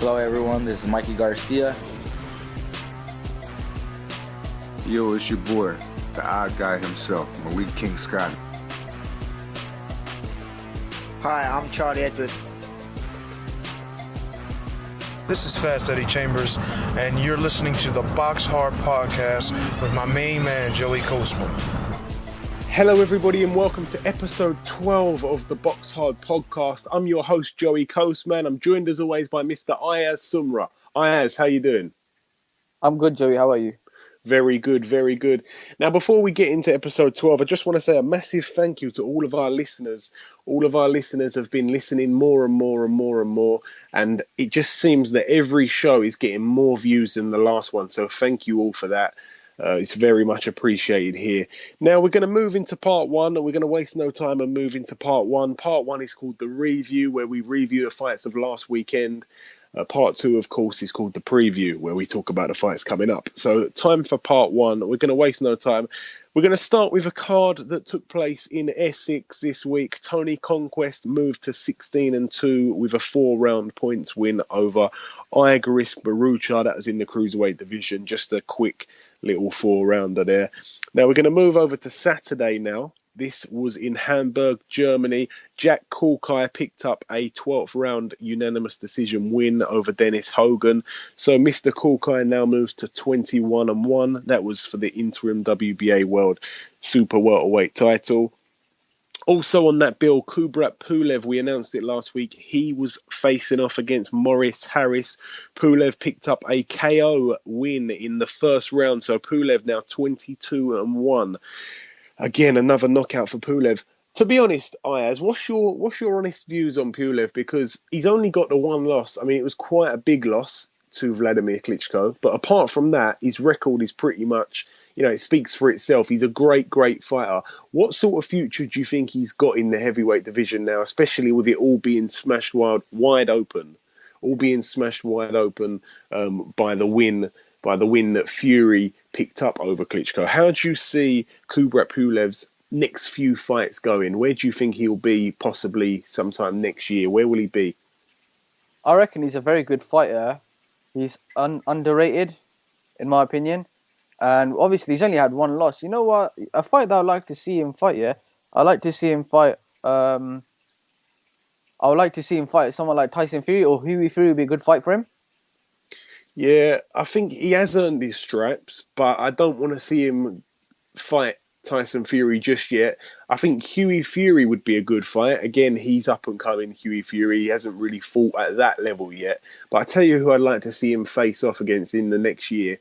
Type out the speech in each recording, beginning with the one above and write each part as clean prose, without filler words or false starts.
Hello everyone, this is Mikey Garcia. Yo, it's your boy, the odd guy himself, Malik King Scott. Hi, I'm Charlie Edwards. This is Fast Eddie Chambers, and you're listening to the BoxHard Podcast with my main man, Joey Coastman. Hello everybody and welcome to episode 12 of the BoxHard Podcast. I'm your host, Joey Coastman. I'm joined as always by Mr. Ayaz Sumra. Ayaz, how you doing? I'm good, Joey. How are you? Very good, very good. Now, before we get into episode 12, I just want to say a massive thank you to all of our listeners. All of our listeners have been listening more and more and more and more, and it just seems that every show is getting more views than the last one, so thank you all for that. It's very much appreciated here. Now, we're going to move into part one. We're going to waste no time and move into part one. Part one is called The Review, where we review the fights of last weekend. Part two, of course, is called The Preview, where we talk about the fights coming up. So, time for part one. We're going to waste no time. We're going to start with a card that took place in Essex this week. Tony Conquest moved to 16-2 with a 4-round points win over Igoris Barucha. That was in the cruiserweight division. Just a quick little 4-rounder there. Now we're going to move over to Saturday now. This was in Hamburg, Germany. Jack Kulkai picked up a 12th round unanimous decision win over Dennis Hogan. So Mr. Kulkai now moves to 21-1. That was for the interim WBA World Super Welterweight title. Also on that bill, Kubrat Pulev, we announced it last week, he was facing off against Maurice Harris. Pulev picked up a KO win in the first round, so Pulev now 22-1. Again, another knockout for Pulev. To be honest, Ayaz, what's your honest views on Pulev? Because he's only got the one loss. I mean, it was quite a big loss to Vladimir Klitschko, but apart from that, his record is pretty much, it speaks for itself. He's a great, great fighter. What sort of future do you think he's got in the heavyweight division now, especially with it all being smashed wide open? All being smashed wide open by the win that Fury picked up over Klitschko. How do you see Kubrat Pulev's next few fights going? Where do you think he'll be possibly sometime next year? Where will he be? I reckon he's a very good fighter. He's underrated, in my opinion. And obviously, he's only had one loss. You know what? A fight that I'd like to see him fight, I'd like to see him fight... I would like to see him fight someone like Tyson Fury, or Huey Fury would be a good fight for him. Yeah, I think he has earned his stripes, but I don't want to see him fight Tyson Fury just yet. I think Huey Fury would be a good fight. Again, he's up and coming, Huey Fury. He hasn't really fought at that level yet. But I tell you who I'd like to see him face off against in the next year.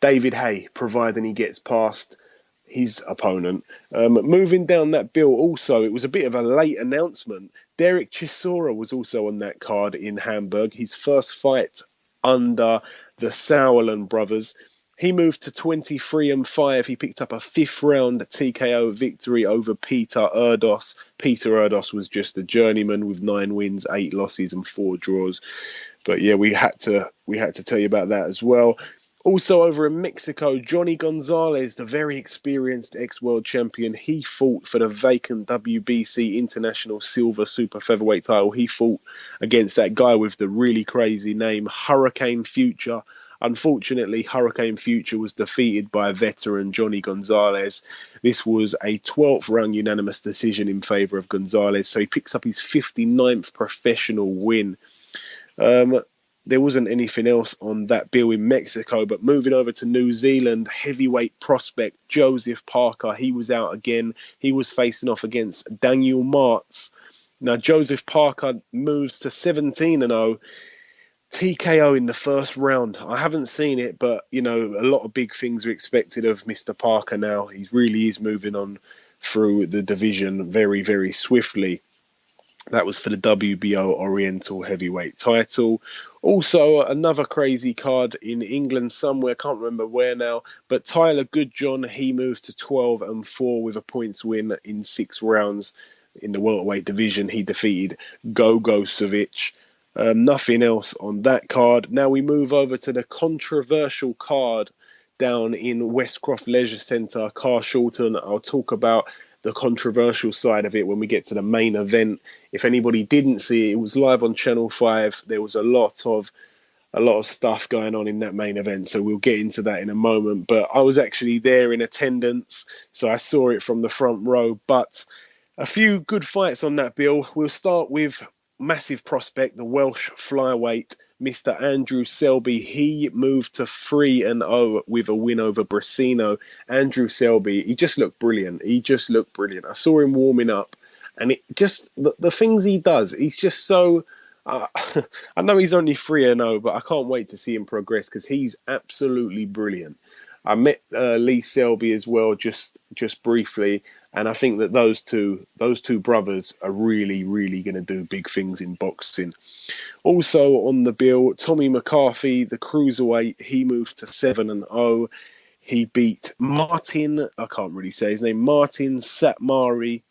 David Haye, providing he gets past his opponent. Moving down that bill also, it was a bit of a late announcement. Derek Chisora was also on that card in Hamburg. His first fight under the Sauerland brothers. He moved to 23-5. He picked up a 5th round TKO victory over Peter Erdos. Peter Erdos was just a journeyman with 9 wins, 8 losses and 4 draws. But yeah, we had to tell you about that as well. Also over in Mexico, Johnny Gonzalez, the very experienced ex-world champion, he fought for the vacant WBC International Silver Super Featherweight title. He fought against that guy with the really crazy name, Hurricane Future. Unfortunately, Hurricane Future was defeated by veteran Johnny Gonzalez. This was a 12th round unanimous decision in favour of Gonzalez, so he picks up his 59th professional win. There wasn't anything else on that bill in Mexico, but moving over to New Zealand, heavyweight prospect Joseph Parker, he was out again. He was facing off against Daniel Martz. Now, Joseph Parker moves to 17-0. TKO in the first round. I haven't seen it, but, a lot of big things are expected of Mr. Parker now. He really is moving on through the division very, very swiftly. That was for the WBO Oriental Heavyweight title. Also, another crazy card in England somewhere, can't remember where now, but Tyler Goodjohn, he moves to 12-4 with a points win in 6 rounds in the welterweight division. He defeated Gogo Savic. Nothing else on that card. Now we move over to the controversial card down in Westcroft Leisure Centre, Carshalton. I'll talk about the controversial side of it when we get to the main event. If anybody didn't see it, it was live on Channel 5. There was a lot of stuff going on in that main event, so we'll get into that in a moment. But I was actually there in attendance, so I saw it from the front row. But a few good fights on that bill. We'll start with massive prospect, the Welsh flyweight, Mr. Andrew Selby. He moved to 3-0 with a win over Brasino. Andrew Selby, he just looked brilliant. I saw him warming up, and it just the things he does, he's just so... I know he's only 3-0, but I can't wait to see him progress because he's absolutely brilliant. I met Lee Selby as well, just briefly, and I think that those two brothers are really, really going to do big things in boxing. Also on the bill, Tommy McCarthy, the cruiserweight, he moved to 7-0. He beat Martin, I can't really say his name, Martin Satmari.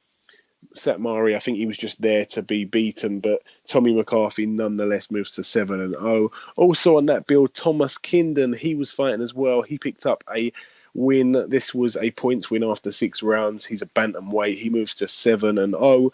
I think he was just there to be beaten, but Tommy McCarthy nonetheless moves to 7-0. Also on that bill, Thomas Kindon, he was fighting as well. He picked up a win. This was a points win after 6 rounds. He's a bantamweight. He moves to 7-0.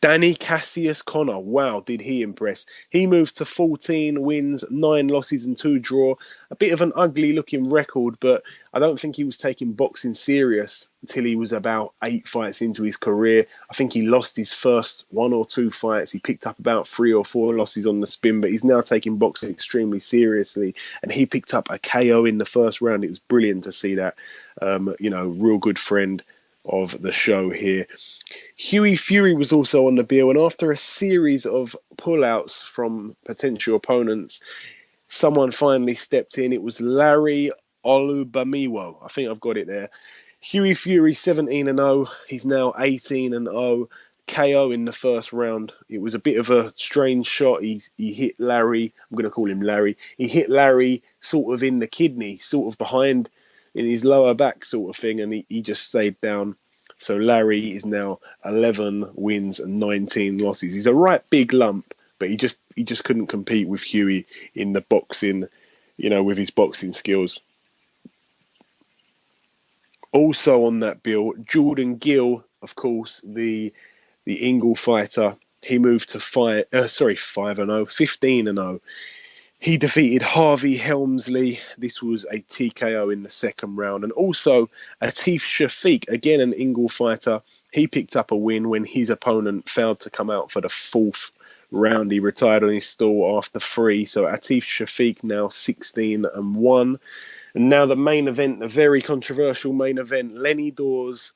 Danny Cassius Connor, wow, did he impress. He moves to 14 wins, 9 losses and 2 draw. A bit of an ugly looking record, but I don't think he was taking boxing serious until he was about 8 fights into his career. I think he lost his first 1 or 2 fights. He picked up about 3 or 4 losses on the spin, but he's now taking boxing extremely seriously. And he picked up a KO in the first round. It was brilliant to see that. Real good friend of the show here. Hughie Fury was also on the bill, and after a series of pullouts from potential opponents, someone finally stepped in. It was Larry Olubamiwo. I think I've got it there. Hughie Fury 17-0. He's now 18-0. KO in the first round. It was a bit of a strange shot. He hit Larry. I'm going to call him Larry. He hit Larry sort of in the kidney, sort of behind in his lower back sort of thing, and he just stayed down. So Larry is now 11 wins and 19 losses. He's a right big lump, but he just couldn't compete with Hughie in the boxing, with his boxing skills. Also on that bill, Jordan Gill, of course, the Ingle fighter. He moved to 15-0. He defeated Harvey Helmsley. This was a TKO in the second round. And also Atif Shafiq, again an Ingle fighter. He picked up a win when his opponent failed to come out for the 4th round. He retired on his stall after 3. So Atif Shafiq now 16-1. And now the main event, the very controversial main event, Lenny Dawes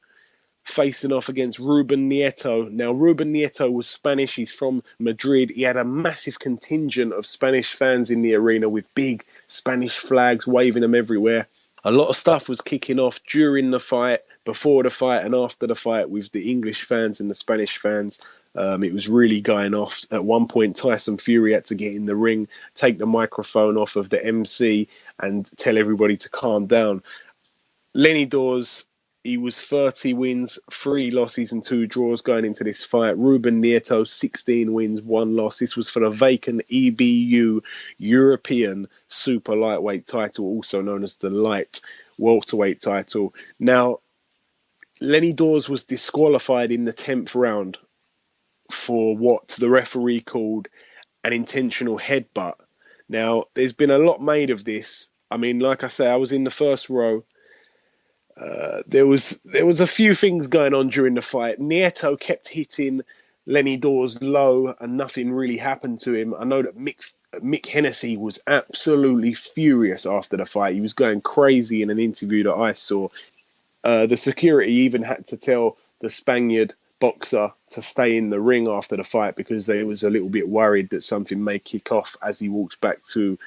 facing off against Ruben Nieto. Now, Ruben Nieto was Spanish. He's from Madrid. He had a massive contingent of Spanish fans in the arena with big Spanish flags waving them everywhere. A lot of stuff was kicking off during the fight, before the fight and after the fight with the English fans and the Spanish fans. It was really going off. At one point, Tyson Fury had to get in the ring, take the microphone off of the MC and tell everybody to calm down. Lenny Dawes, he was 30 wins, 3 losses and 2 draws going into this fight. Ruben Nieto, 16 wins, 1 loss. This was for the vacant EBU European Super Lightweight title, also known as the Light Welterweight title. Now, Lenny Dawes was disqualified in the 10th round for what the referee called an intentional headbutt. Now, there's been a lot made of this. I mean, like I say, I was in the first row. There was a few things going on during the fight. Nieto kept hitting Lenny Dawes low and nothing really happened to him. I know that Mick Hennessy was absolutely furious after the fight. He was going crazy in an interview that I saw. The security even had to tell the Spaniard boxer to stay in the ring after the fight because they was a little bit worried that something may kick off as he walked back to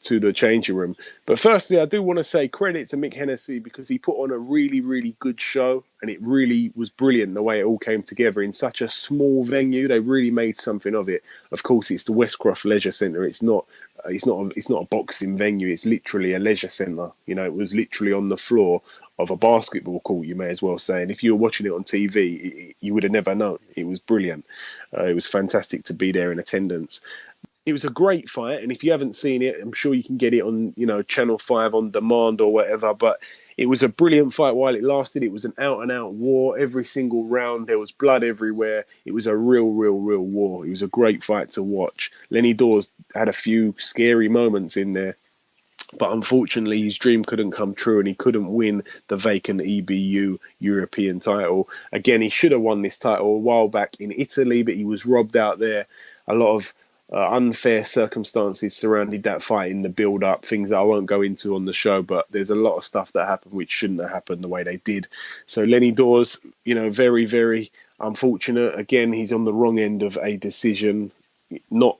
the changing room. But firstly, I do want to say credit to Mick Hennessy because he put on a really, really good show, and it really was brilliant the way it all came together in such a small venue. They really made something of it. Of course, it's the Westcroft Leisure Centre. It's not a boxing venue. It's literally a leisure centre. It was literally on the floor of a basketball court, you may as well say. And if you were watching it on TV, you would have never known. It was brilliant. It was fantastic to be there in attendance. It was a great fight, and if you haven't seen it, I'm sure you can get it on, Channel 5 on demand or whatever. But It was a brilliant fight while it lasted. It was an out-and-out war. Every single round, there was blood everywhere. It was a real war. It was a great fight to watch. Lenny Dawes had a few scary moments in there, but unfortunately his dream couldn't come true and he couldn't win the vacant EBU European title. Again, he should have won this title a while back in Italy, but he was robbed out there. A lot of unfair circumstances surrounded that fight in the build-up, things that I won't go into on the show, but there's a lot of stuff that happened which shouldn't have happened the way they did. So Lenny Dawes, very unfortunate. Again, he's on the wrong end of a decision, not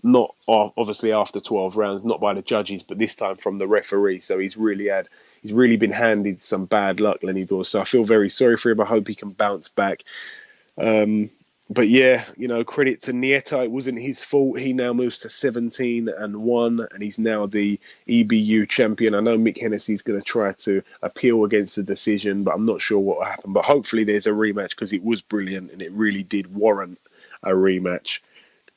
obviously after 12 rounds, not by the judges, but this time from the referee. So he's really been handed some bad luck, Lenny Dawes. So I feel very sorry for him. I hope he can bounce back. But yeah, credit to Nieto. It wasn't his fault. He now moves to 17-1, and he's now the EBU champion. I know Mick Hennessy's going to try to appeal against the decision, but I'm not sure what will happen. But hopefully there's a rematch, because it was brilliant and it really did warrant a rematch.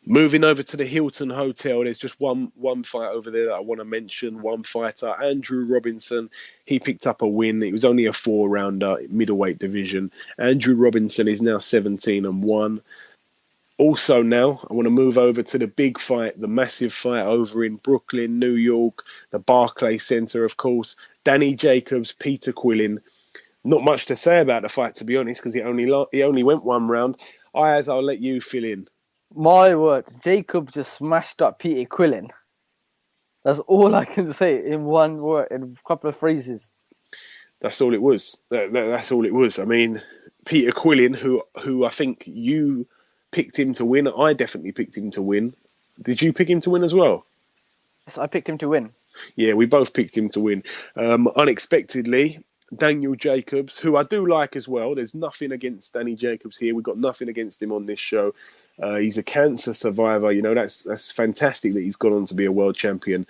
Moving over to the Hilton Hotel, there's just one fight over there that I want to mention. One fighter, Andrew Robinson. He picked up a win. It was only a 4-rounder, middleweight division. Andrew Robinson is now 17-1. Also now, I want to move over to the big fight, the massive fight over in Brooklyn, New York, the Barclays Center, of course. Danny Jacobs, Peter Quillin. Not much to say about the fight, to be honest, because he only went one round. Ayaz, I'll let you fill in. My word, Jacob just smashed up Peter Quillin. That's all I can say in one word, in a couple of phrases. That's all it was. That's all it was. I mean, Peter Quillin, who I think you picked him to win. I definitely picked him to win. Did you pick him to win as well? Yes, I picked him to win. Yeah, we both picked him to win. Unexpectedly, Daniel Jacobs, who I do like as well. There's nothing against Danny Jacobs here. We've got nothing against him on this show. He's a cancer survivor. That's fantastic that he's gone on to be a world champion.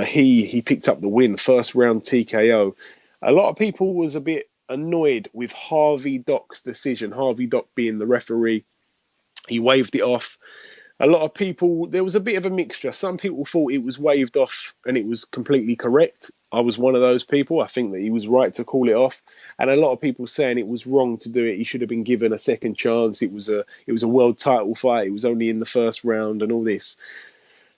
He picked up the win, first round TKO. A lot of people was a bit annoyed with Harvey Dock's decision. Harvey Dock being the referee, he waved it off. A lot of people, there was a bit of a mixture. Some people thought it was waved off and it was completely correct. I was one of those people. I think that he was right to call it off. And a lot of people saying it was wrong to do it. He should have been given a second chance. It was a world title fight. It was only in the first round and all this.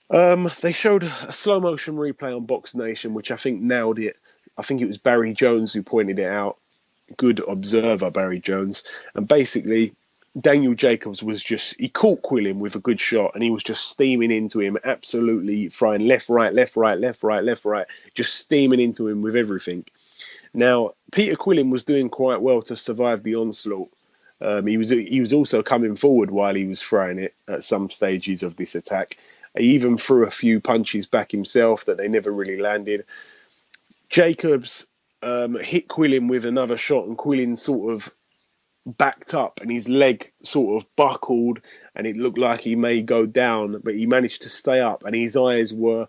They showed a slow motion replay on Box Nation, which I think nailed it. I think it was Barry Jones who pointed it out. Good observer, Barry Jones. And basically, Daniel Jacobs he caught Quillin with a good shot and he was just steaming into him, absolutely flying left, right, just steaming into him with everything. Now, Peter Quillin was doing quite well to survive the onslaught. He was also coming forward while he was throwing it at some stages of this attack. He even threw a few punches back himself that they never really landed. Jacobs hit Quillin with another shot and Quillin sort of backed up and his leg sort of buckled and it looked like he may go down, but he managed to stay up and his eyes were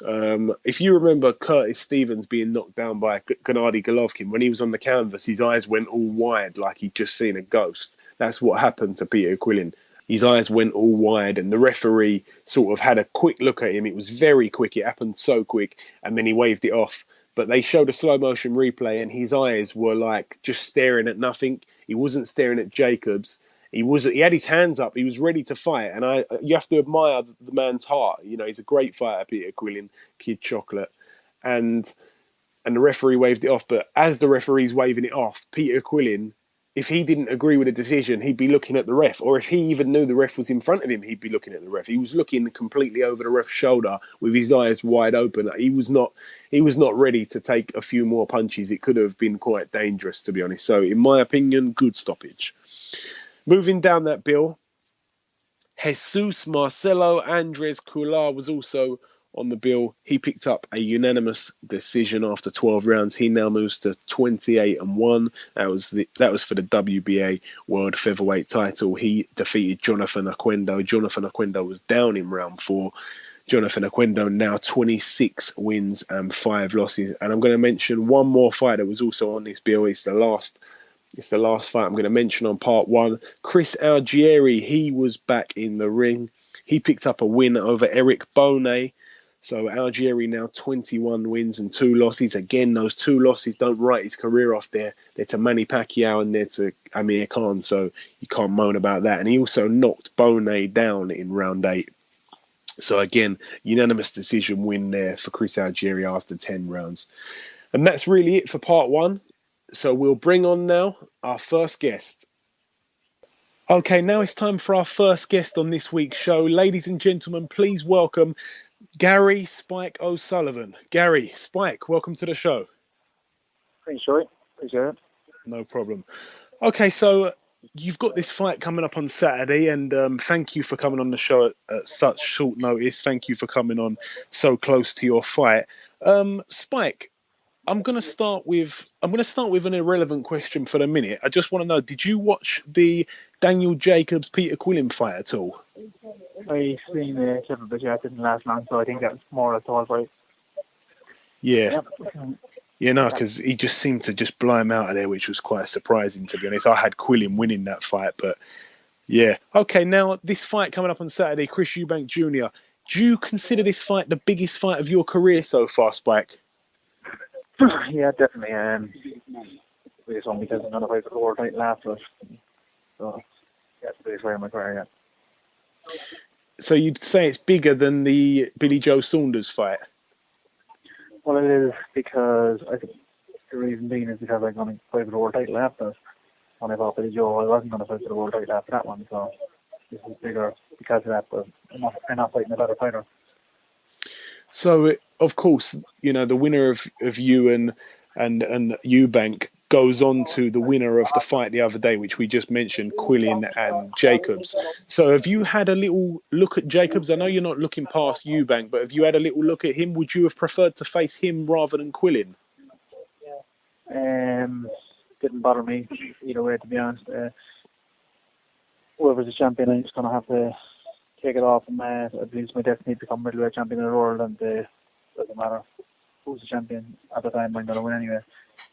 if you remember Curtis Stevens being knocked down by Gennady Golovkin, when he was on the canvas his eyes went all wide like he'd just seen a ghost. That's what happened to Peter Quillin. His eyes went all wide and the referee sort of had a quick look at him. It was very quick. It happened so quick and then he waved it off. But they showed a slow motion replay and his eyes were like just staring at nothing. He wasn't staring at Jacobs. He had his hands up. He was ready to fight. And you have to admire the man's heart. He's a great fighter, Peter Quillin, Kid Chocolate. And the referee waved it off. But as the referee's waving it off, Peter Quillin, if he didn't agree with the decision, he'd be looking at the ref. Or if he even knew the ref was in front of him, he'd be looking at the ref. He was looking completely over the ref's shoulder with his eyes wide open. He was not ready to take a few more punches. It could have been quite dangerous, to be honest. So, in my opinion, good stoppage. Moving down that bill, Jesus Marcelo Andres Cuellar was also on the bill. He picked up a unanimous decision after 12 rounds. He now moves to 28-1. That was for the WBA World Featherweight title. He defeated Jonathan Oquendo. Jonathan Oquendo was down in round 4. Jonathan Oquendo now 26 wins and 5 losses. And I'm going to mention one more fight that was also on this bill. It's the last fight I'm going to mention on part 1. Chris Algieri, he was back in the ring. He picked up a win over Eric Bonnet. So Algieri now 21 wins and 2 losses. Again, those 2 losses don't write his career off there. They're to Manny Pacquiao and they're to Amir Khan, so you can't moan about that. And he also knocked Bonet down in round 8. So again, unanimous decision win there for Chris Algieri after 10 rounds. And that's really it for part 1. So we'll bring on now our first guest. Okay, now it's time for our first guest on this week's show. Ladies and gentlemen, please welcome Gary Spike O'Sullivan. Gary, Spike, welcome to the show. Thanks, Joey. Appreciate it. No problem. Okay, so you've got this fight coming up on Saturday, and thank you for coming on the show at such short notice. Thank you for coming on so close to your fight. Spike, I'm going to start with an irrelevant question for the minute. I just want to know, did you watch the Daniel Jacobs Peter Quillin fight at all? I seen the clip of it, yeah, it didn't last long, so I think that was more a tall fight. Yeah. Yeah, no, because he just seemed to just blow him out of there, which was quite surprising, to be honest. I had Quillin winning that fight, but yeah. Okay, now this fight coming up on Saturday, Chris Eubank Jr. Do you consider this fight the biggest fight of your career so far, Spike? Yeah, definitely. It's only because another fight for the world title after. So, yeah, it's the biggest fight of my career, yeah. So you'd say it's bigger than the Billy Joe Saunders fight? Well, it is because I think the reason being is because I'm going to fight for the world title after. When I fought Billy Joe, I wasn't going to fight for the world title after that one, so this is bigger because of that, but I'm not fighting a better fighter. So, of course, you know, the winner of you and Eubank goes on to the winner of the fight the other day, which we just mentioned, Quillin and Jacobs. So have you had a little look at Jacobs? I know you're not looking past Eubank, but have you had a little look at him? Would you have preferred to face him rather than Quillin? Didn't bother me either way, to be honest. Whoever's the champion, I'm just going to have to take it off and at least my destiny to become middleweight champion of the world, and doesn't matter who's the champion at the time, I'm going to win anyway.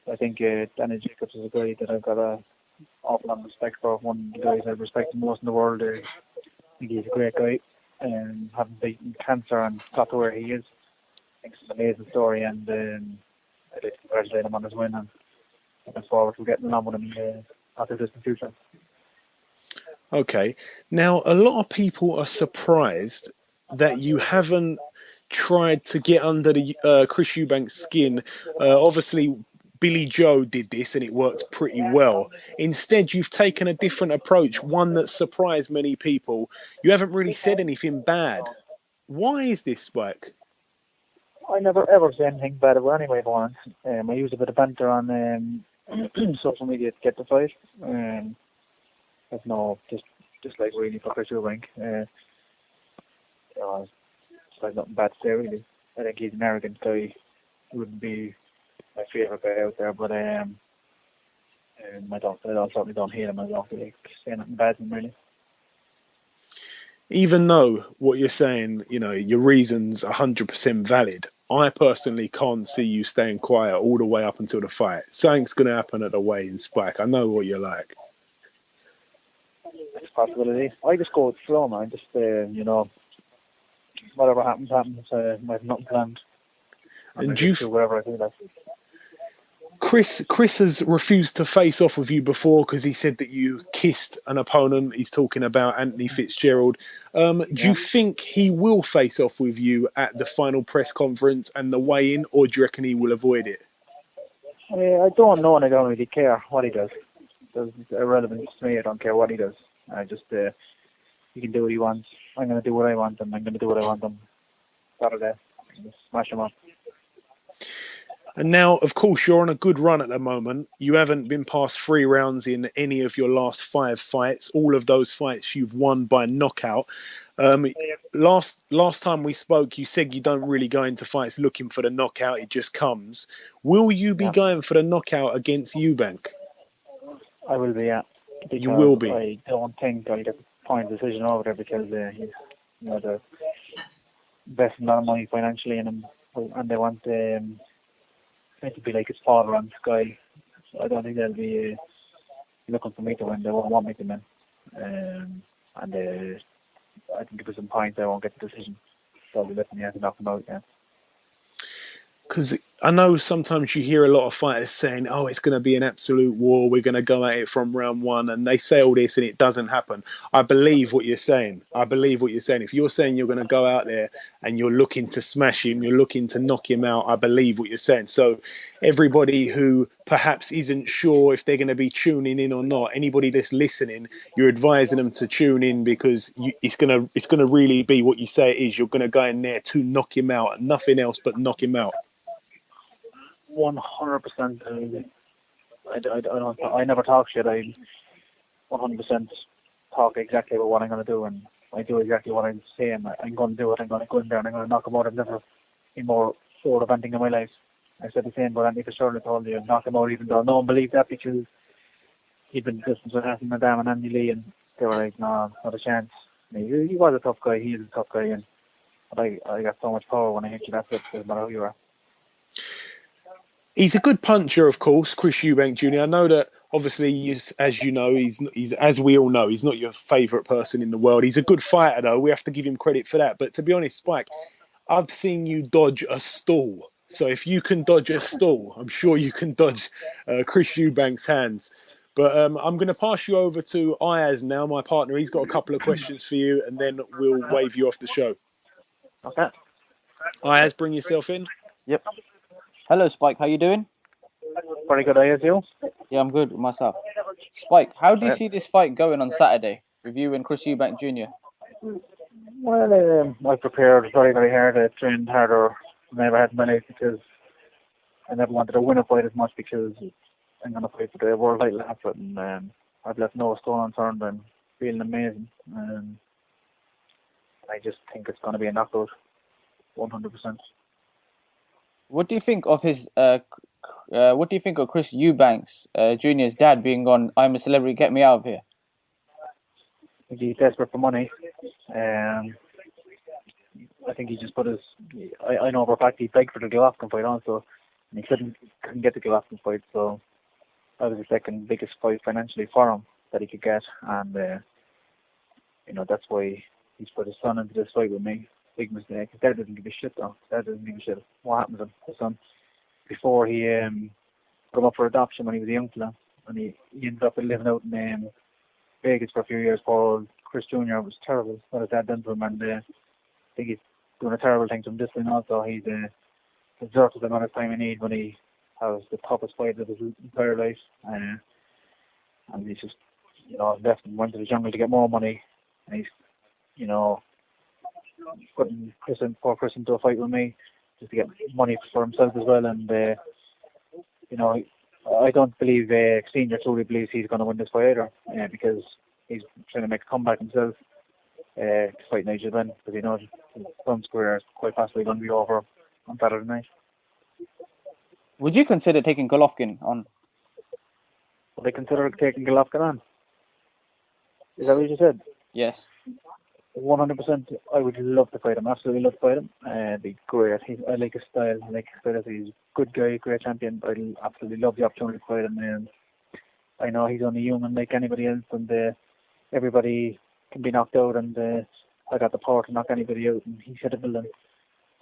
I think Daniel Jacobs is a guy that I've got an awful lot of respect for. One of the guys I respect the most in the world. I think he's a great guy, and having beaten cancer and got to where he is, I think it's an amazing story, and I'd like to congratulate him on his win, and looking forward to getting along with him in the not-too-distant future. Okay. Now, a lot of people are surprised that you haven't tried to get under the Chris Eubank's skin. Obviously, Billy Joe did this and it worked pretty well. Instead, you've taken a different approach, one that surprised many people. You haven't really said anything bad. Why is this, Spike? I never ever say anything bad about anybody once. I use a bit of banter on social media to get the fight. There's no, just like really for Chris Eubank. It's like nothing bad to say really. I think he's an arrogant guy. He wouldn't be my favourite guy out there, but I certainly don't hate him. I don't really say nothing bad to him really. Even though what you're saying, you know, your reason's 100% valid, I personally can't see you staying quiet all the way up until the fight. Something's going to happen at the weigh-in, Spike. I know what you're like. It's a possibility. I just go with the flow, man. Just, whatever happens, happens. I have nothing planned. And do you do whatever I feel like. Chris has refused to face off with you before because he said that you kissed an opponent. He's talking about Anthony Fitzgerald. Do you think he will face off with you at the final press conference and the weigh-in, or do you reckon he will avoid it? I don't know, and I don't really care what he does. It's irrelevant to me. I don't care what he does. I just, he can do what he wants. I'm going to do what I want, and I'm going to do what I want him. Saturday, just smash him up. And now, of course, you're on a good run at the moment. You haven't been past 3 rounds in any of your last 5 fights. All of those fights you've won by knockout. Last time we spoke, you said you don't really go into fights looking for the knockout. It just comes. Will you be going for the knockout against Eubank? I will be, yeah. You will be. I don't think I'll get the point decision over there because he's the best amount of money financially in him, and they want him to be like his father and Sky. So I don't think they'll be looking for me to win. They won't want me to win. And I think if there's some points, I won't get the decision. So I'll be letting me have to knock him out again. because I know sometimes you hear a lot of fighters saying, "Oh, it's going to be an absolute war. We're going to go at it from round one," and they say all this and it doesn't happen. I believe what you're saying. I believe what you're saying. If you're saying you're going to go out there and you're looking to smash him, you're looking to knock him out, I believe what you're saying. So everybody who perhaps isn't sure if they're going to be tuning in or not, anybody that's listening, you're advising them to tune in because it's gonna really be what you say it is. You're going to go in there to knock him out, nothing else but knock him out. 100%. I never talk shit. I 100% talk exactly about what I'm going to do, and I do exactly what I'm saying. I'm going to do it. I'm going to go in there and I'm going to knock him out. I've never been more sure of anything in my life. I said the same about Andy Fitzgerald. I told you, knock him out, even though no one believed that because he'd been distance with Hassan Madam and Andy Lee, and they were like, no, not a chance. He was a tough guy. He is a tough guy, and I got so much power when I hit you. That's it. Doesn't matter who you are. He's a good puncher, of course, Chris Eubank Jr. I know that, obviously, as you know, he's as we all know, he's not your favourite person in the world. He's a good fighter, though. We have to give him credit for that. But to be honest, Spike, I've seen you dodge a stall. So if you can dodge a stall, I'm sure you can dodge Chris Eubank's hands. But I'm going to pass you over to Ayaz now, my partner. He's got a couple of questions for you, and then we'll wave you off the show. Okay. Ayaz, bring yourself in. Yep. Hello, Spike. How you doing? Pretty good, Ayaz, you? Yeah, I'm good myself. Spike, how do you see this fight going on Saturday with you and Chris Eubank Jr.? Well, I prepared very, very hard. I trained harder than I ever had in my life because I never wanted to win a fight as much because I'm going to fight for the world title after it, and I've left no stone unturned. I'm feeling amazing. I just think it's going to be a knockout, 100%. What do you think of his? What do you think of Chris Eubanks Jr.'s dad being on "I'm a Celebrity, Get Me Out of Here"? I think he's desperate for money. I think he just put his. I know for a fact he begged for the Golovkin fight also, and he couldn't get the Golovkin fight. So that was the second biggest fight financially for him that he could get, and that's why he's put his son into this fight with me. Big mistake. His dad doesn't give a shit though. His dad doesn't give a shit what happened to him. His son, before he put him up for adoption when he was a young fella, and he ended up living out in Vegas for a few years. Poor old Chris Jr. was terrible. What his dad done to him, and I think he's doing a terrible thing to him. This one also, he's exerted the amount of time he needs when he has the toughest fight of his entire life, and he's just left and went to the jungle to get more money, and he's putting poor Chris into a fight with me just to get money for himself as well. And I don't believe Senior truly believes he's going to win this fight either, because he's trying to make a comeback himself to fight Nigel Benn, because he knows his son's career is quite possibly going to be over on Saturday night. Would you consider taking Golovkin on? Would I consider taking Golovkin on? Is that what you said? Yes. 100%. I would love to fight him. Absolutely love to fight him. It'd be great. I like his style. I like his style. He's a good guy, great champion. I absolutely love the opportunity to fight him. And I know he's only human like anybody else, and everybody can be knocked out. And I got the power to knock anybody out. And he's hit a villain.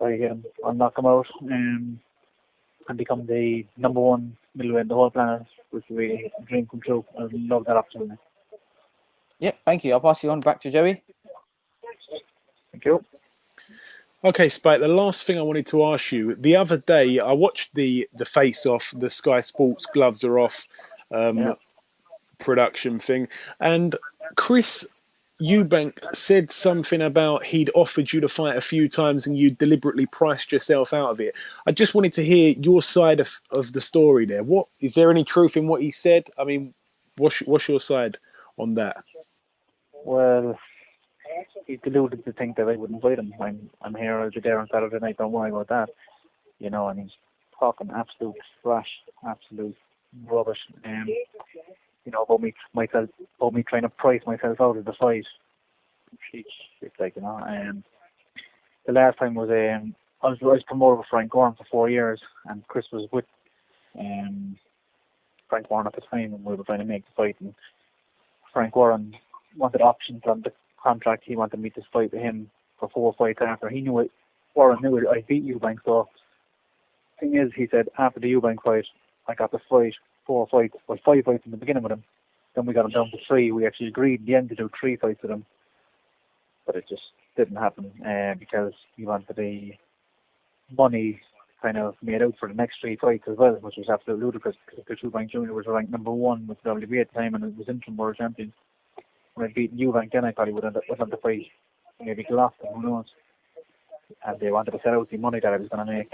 I'll knock him out and become the number one middleweight in the whole planet, which would be a dream come true. I love that opportunity. Yeah, thank you. I'll pass you on back to Joey. Thank you. Okay, Spike, the last thing I wanted to ask you, the other day I watched the face-off, the Sky Sports Gloves Are Off production thing, and Chris Eubank said something about he'd offered you to fight a few times and you deliberately priced yourself out of it. I just wanted to hear your side of the story there. What is there any truth in what he said? I mean, what's your side on that? Well, he's deluded to think that I wouldn't fight him. I'm here, I'll be there on Saturday night, don't worry about that. And he's talking absolute trash, absolute rubbish. About me trying to price myself out of the fight. It's like, the last time was I was promoted with Frank Warren for 4 years, and Chris was with Frank Warren at the time, and we were trying to make the fight, and Frank Warren wanted options on the contract. He wanted me to fight with him for 4 fights after. He knew it. Warren knew it. I beat Eubank, so thing is, he said after the Eubank fight, I got to fight 4 fights, well, 5 fights in the beginning with him. Then we got him down to 3. We actually agreed in the end to do 3 fights with him, but it just didn't happen because he wanted the money kind of made out for the next 3 fights as well, which was absolutely ludicrous because Chris Eubank Jr. was ranked number 1 with WBA at the time and it was interim world champion. When I beat Eubank, then I thought he would have the fight. Maybe lost him, who knows? And they wanted to sell out the money that I was going to make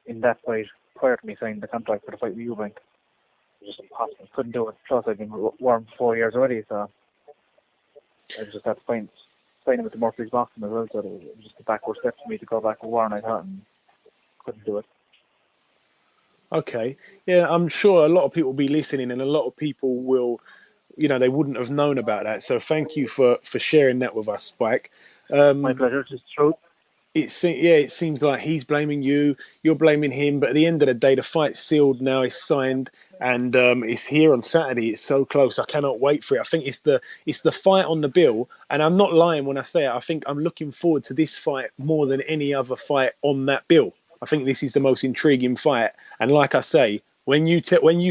in that fight prior to me signing the contract for the fight with Eubank. It was just impossible. Couldn't do it. Plus, I've been warm for 4 years already, so I just had to sign it with the Murphy's boxing as well. So it was just a backward step for me to go back with Warren, I thought, and couldn't do it. Okay. Yeah, I'm sure a lot of people will be listening and a lot of people will, they wouldn't have known about that. So thank you for sharing that with us, Spike. My pleasure. Just truth. It seems like he's blaming you, you're blaming him, but at the end of the day, the fight's sealed now, it's signed, and it's here on Saturday. It's so close. I cannot wait for it. I think it's the fight on the bill, and I'm not lying when I say it. I think I'm looking forward to this fight more than any other fight on that bill. I think this is the most intriguing fight, and like I say, when you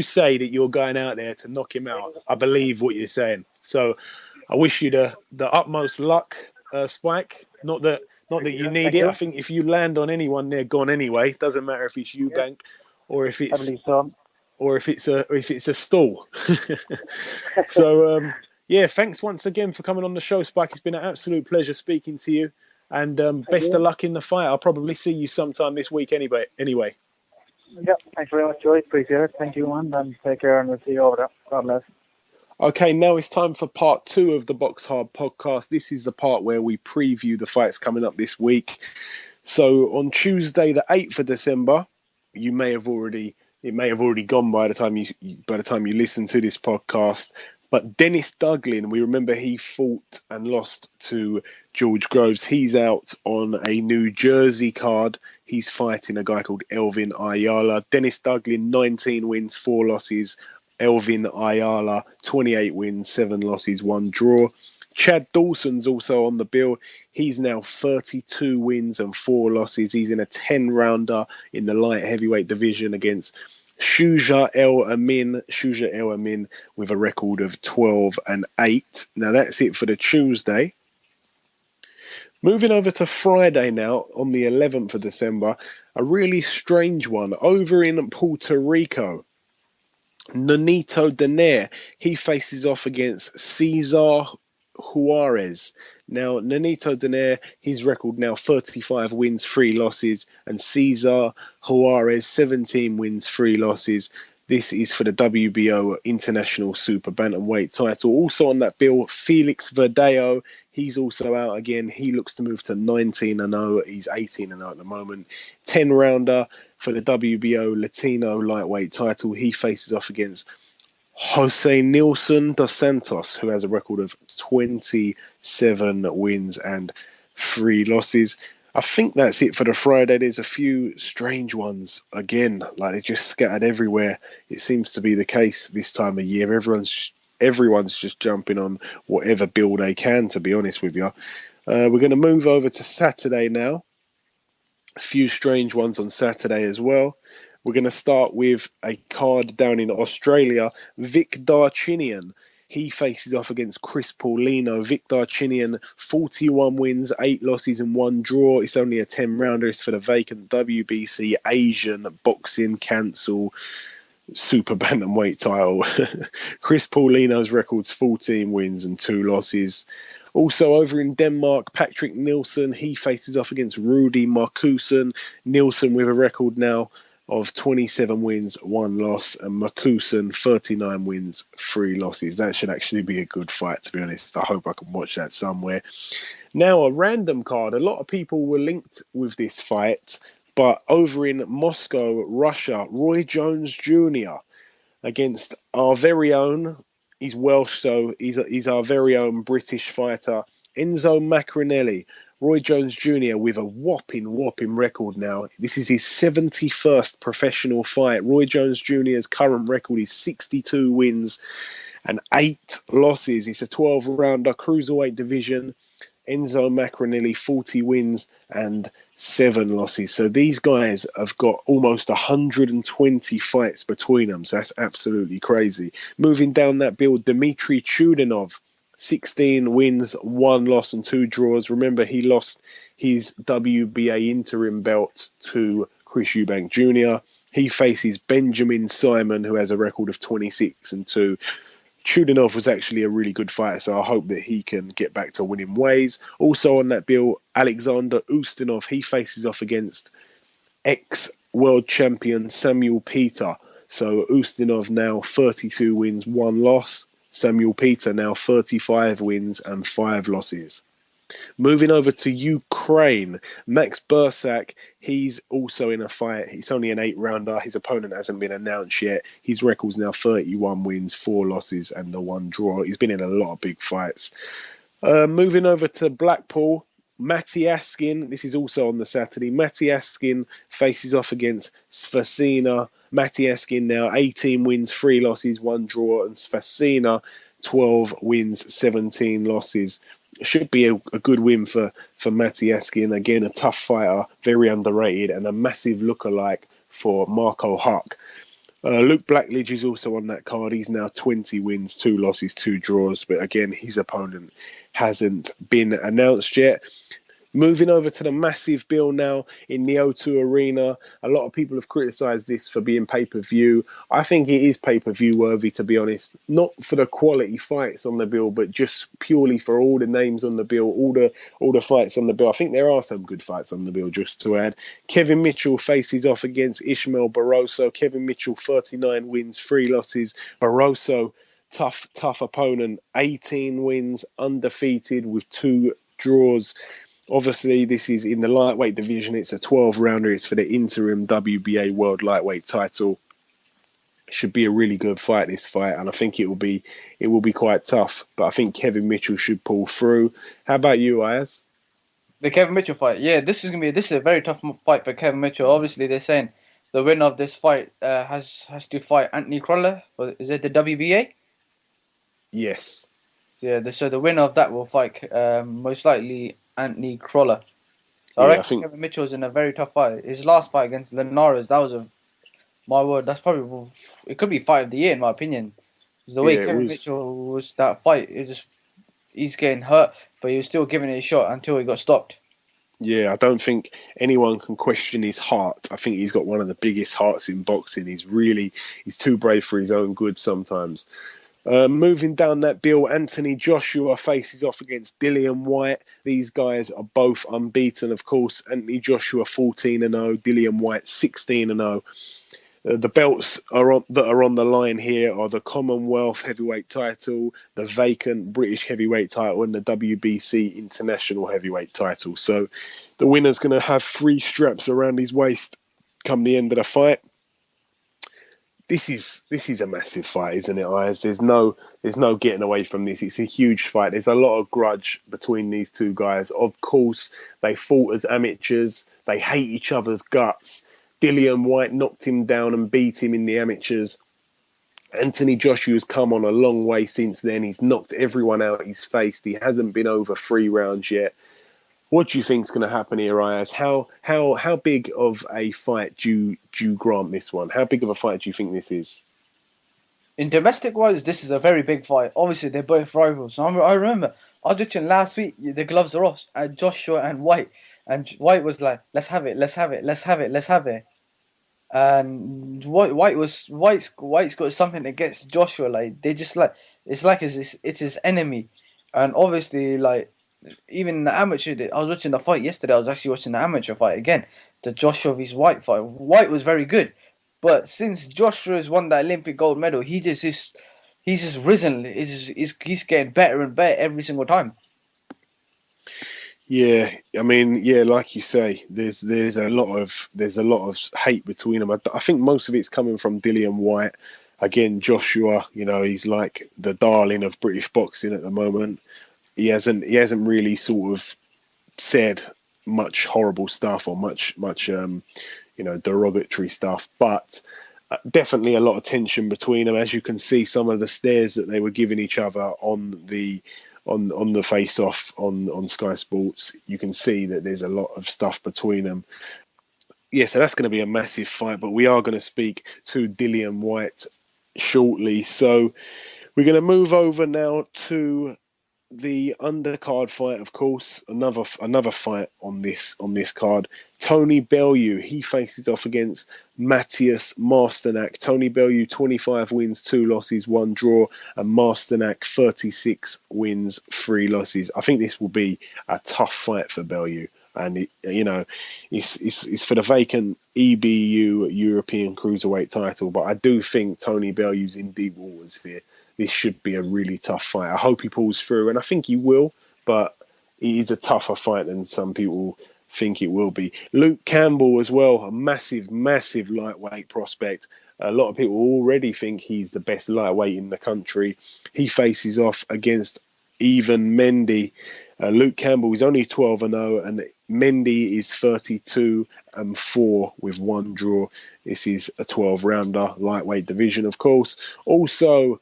say that you're going out there to knock him out, I believe what you're saying. So I wish you the utmost luck, Spike. Not that you need it. I think if you land on anyone, they're gone anyway. Doesn't matter if it's Eubank or if it's a stall. So thanks once again for coming on the show, Spike. It's been an absolute pleasure speaking to you, and best of luck in the fight. I'll probably see you sometime this week anyway. Yeah, thanks very much, Joey. Appreciate it. Thank you, man, and take care, and we'll see you over there. God bless. Okay, now it's time for part 2 of the BoxHard podcast. This is the part where we preview the fights coming up this week. So on Tuesday, the 8th of December, it may have already gone by the time you listen to this podcast. But Dennis Duglin, we remember he fought and lost to George Groves. He's out on a New Jersey card. He's fighting a guy called Elvin Ayala. Dennis Duglin, 19 wins, 4 losses. Elvin Ayala, 28 wins, 7 losses, 1 draw. Chad Dawson's also on the bill. He's now 32 wins and 4 losses. He's in a 10-rounder in the light heavyweight division against Shuja El Amin with a record of 12-8. Now that's it for the Tuesday. Moving over to Friday now, on the 11th of December, a really strange one over in Puerto Rico. Nonito Donaire, he faces off against Cesar Juarez. Now, Nonito Donaire, his record now 35 wins, 3 losses, and Cesar Juarez, 17 wins, 3 losses. This is for the WBO International Super Bantamweight title. Also on that bill, Felix Verdejo. He's also out again. He looks to move to 19-0. He's 18-0 at the moment. 10-rounder for the WBO Latino lightweight title. He faces off against Jose Nilson dos Santos, who has a record of 27 wins and 3 losses. I think that's it for the Friday. There's a few strange ones again, like they're just scattered everywhere. It seems to be the case this time of year. Everyone's just jumping on whatever bill they can, to be honest with you. We're going to move over to Saturday now. A few strange ones on Saturday as well. We're going to start with a card down in Australia. Vic Darchinyan. He faces off against Chris Paulino. Vic Darchinyan, 41 wins, 8 losses and 1 draw. It's only a 10-rounder. It's for the vacant WBC Asian Boxing Council Super Bantamweight title. Chris Paulino's record's 14 wins and 2 losses. Also over in Denmark, Patrick Nielsen. He faces off against Rudy Markusen. Nielsen with a record now of 27 wins, 1 loss, and Markusen 39 wins, 3 losses. That should actually be a good fight, to be honest. I hope I can watch that somewhere. Now, a random card. A lot of people were linked with this fight, but over in Moscow, Russia, Roy Jones Jr. against our very own, he's Welsh, so he's our very own British fighter, Enzo Maccarinelli. Roy Jones Jr. with a whopping record now. This is his 71st professional fight. Roy Jones Jr.'s current record is 62 wins and 8 losses. It's a 12-rounder cruiserweight division. Enzo Macronelli, 40 wins and 7 losses. So these guys have got almost 120 fights between them. So that's absolutely crazy. Moving down that bill, Dmitry Chudinov, 16 wins, 1 loss and 2 draws. Remember, he lost his WBA interim belt to Chris Eubank Jr. He faces Benjamin Simon, who has a record of 26 and 2. Chudinov was actually a really good fighter, so I hope that he can get back to winning ways. Also on that bill, Alexander Ustinov, he faces off against ex-world champion Samuel Peter. So Ustinov now 32 wins, 1 loss. Samuel Peter now 35 wins and 5 losses. Moving over to Ukraine, Max Bursak, he's also in a fight. It's only an 8-rounder. His opponent hasn't been announced yet. His record's now 31 wins, 4 losses and a 1 draw. He's been in a lot of big fights. Moving over to Blackpool, Matti Askin, this is also on the Saturday. Matti Askin faces off against Svacina. Matti Askin now 18 wins, 3 losses, 1 draw, and Svacina 12 wins, 17 losses. Should be a good win for Matti Askin. Again, a tough fighter, very underrated, and a massive lookalike for Marco Huck. Luke Blackledge is also on that card. He's now 20 wins, 2 losses, 2 draws. But again, his opponent hasn't been announced yet. Moving over to the massive bill now in the O2 Arena. A lot of people have criticised this for being pay-per-view. I think it is pay-per-view worthy, to be honest. Not for the quality fights on the bill, but just purely for all the names on the bill, all the fights on the bill. I think there are some good fights on the bill, just to add. Kevin Mitchell faces off against Ishmael Barroso. Kevin Mitchell, 39 wins, 3 losses. Barroso, tough opponent, 18 wins, undefeated with 2 draws. Obviously, this is in the lightweight division. It's a 12-rounder. It's for the interim WBA World Lightweight title. Should be a really good fight, this fight, and I think it will be quite tough. But I think Kevin Mitchell should pull through. How about you, Ayaz? The Kevin Mitchell fight, yeah, this is a very tough fight for Kevin Mitchell. Obviously, they're saying the winner of this fight has to fight Anthony Crolla. Is it the WBA? Yes. Yeah, so the winner of that will fight most likely Anthony Crolla. So I reckon Kevin Mitchell's in a very tough fight. His last fight against Linares, that was my word. That's probably, it could be fight of the year in my opinion. The way Kevin Mitchell was that fight, he's getting hurt, but he was still giving it a shot until he got stopped. Yeah, I don't think anyone can question his heart. I think he's got one of the biggest hearts in boxing. He's too brave for his own good sometimes. Moving down that bill, Anthony Joshua faces off against Dillian Whyte. These guys are both unbeaten, of course. Anthony Joshua 14-0, Dillian Whyte 16-0. The belts that are on the line here are the Commonwealth heavyweight title, the vacant British heavyweight title, and the WBC international heavyweight title. So the winner's going to have 3 straps around his waist come the end of the fight. This is a massive fight, isn't it, Ayaz? There's no getting away from this. It's a huge fight. There's a lot of grudge between these two guys. Of course, they fought as amateurs. They hate each other's guts. Dillian Whyte knocked him down and beat him in the amateurs. Anthony Joshua's come on a long way since then. He's knocked everyone out he's faced. He hasn't been over 3 rounds yet. What do you think is going to happen here, Ayaz? How big of a fight do you grant this one? How big of a fight do you think this is? In domestic wise, this is a very big fight. Obviously, they're both rivals. I remember I was watching last week. The gloves are off, and Joshua and Whyte, and Whyte was like, "Let's have it, let's have it, let's have it, let's have it." And Whyte's got something against Joshua. Like they just like it's his enemy, and obviously like. Even the amateur, I was watching the fight yesterday. I was actually watching the amateur fight again, the Joshua vs Whyte fight. Whyte was very good, but since Joshua has won that Olympic gold medal, he's just risen. He's getting better and better every single time. Yeah, I mean, yeah, like you say, there's a lot of hate between them. I think most of it's coming from Dillian Whyte. Again, Joshua, he's like the darling of British boxing at the moment. He hasn't really sort of said much horrible stuff or much derogatory stuff, but definitely a lot of tension between them. As you can see, some of the stares that they were giving each other on the on the face off on Sky Sports. You can see that there's a lot of stuff between them. Yeah, so that's going to be a massive fight, but we are going to speak to Dillian Whyte shortly. So we're going to move over now to the undercard fight, of course. Another fight on this card. Tony Bellew, he faces off against Matthias Masternak. Tony Bellew, 25 wins, 2 losses, 1 draw, and Masternak, 36 wins, 3 losses. I think this will be a tough fight for Bellew. And it's for the vacant EBU European Cruiserweight title. But I do think Tony Bellew's in deep waters here. This should be a really tough fight. I hope he pulls through, and I think he will, but it is a tougher fight than some people think it will be. Luke Campbell as well, a massive lightweight prospect. A lot of people already think he's the best lightweight in the country. He faces off against Ivan Mendy. Luke Campbell is only 12-0, and Mendy is 32-4 with 1 draw. This is a 12-rounder lightweight division, of course. Also,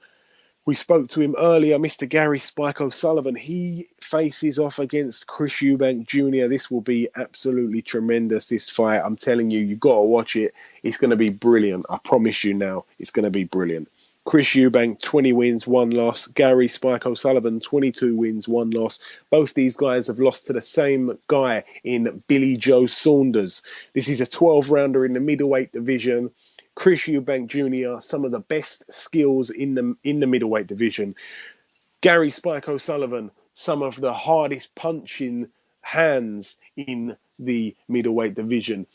we spoke to him earlier, Mr. Gary Spike O'Sullivan. He faces off against Chris Eubank Jr. This will be absolutely tremendous, this fight. I'm telling you, you've got to watch it. It's going to be brilliant. I promise you now, it's going to be brilliant. Chris Eubank, 20 wins, 1 loss. Gary Spike O'Sullivan, 22 wins, 1 loss. Both these guys have lost to the same guy in Billy Joe Saunders. This is a 12-rounder in the middleweight division. Chris Eubank Jr., some of the best skills in the middleweight division. Gary Spike O'Sullivan, some of the hardest punching hands in the middleweight division.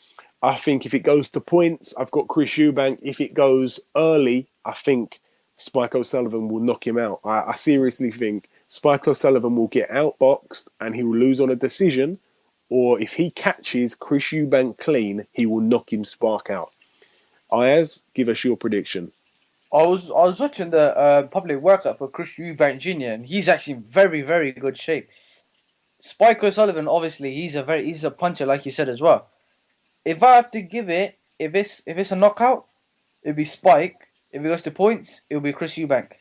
I think if it goes to points, I've got Chris Eubank. If it goes early, I think Spike O'Sullivan will knock him out. I seriously think Spike O'Sullivan will get outboxed and he will lose on a decision. Or if he catches Chris Eubank clean, he will knock him Spark out. Ayaz, give us your prediction. I was watching the public workout for Chris Eubank Jr. and he's actually in very, very good shape. Spike O'Sullivan, obviously, he's a puncher, like you said as well. If I have to give it, if it's a knockout, it'll be Spike. If it goes to points, it'll be Chris Eubank.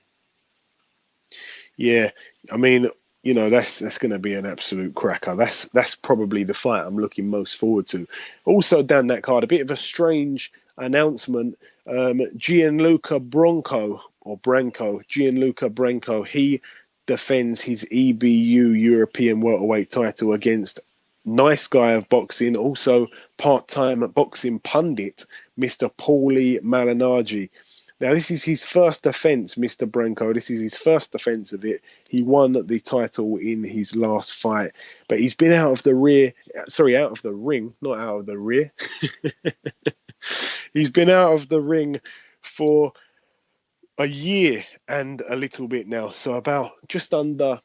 Yeah, I mean, that's going to be an absolute cracker. That's probably the fight I'm looking most forward to. Also down that card, a bit of a strange announcement. Gianluca Branco, he defends his EBU European welterweight title against nice guy of boxing, also part-time boxing pundit, Mr. Paulie Malignaggi. Now, this is his first defence, Mr. Branco. This is his first defence of it. He won the title in his last fight, but he's been out of the ring, not out of the rear. He's been out of the ring for a year and a little bit now, so about just under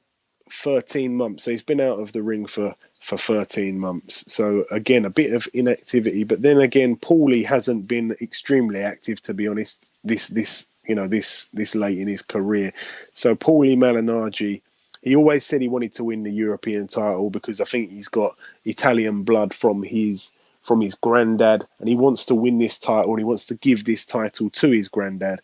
13 months. So he's been out of the ring for 13 months. So again, a bit of inactivity, but then again, Paulie hasn't been extremely active, to be honest, this late in his career. So Paulie Malignaggi, he always said he wanted to win the European title because I think he's got Italian blood from his granddad, and he wants to win this title and he wants to give this title to his granddad.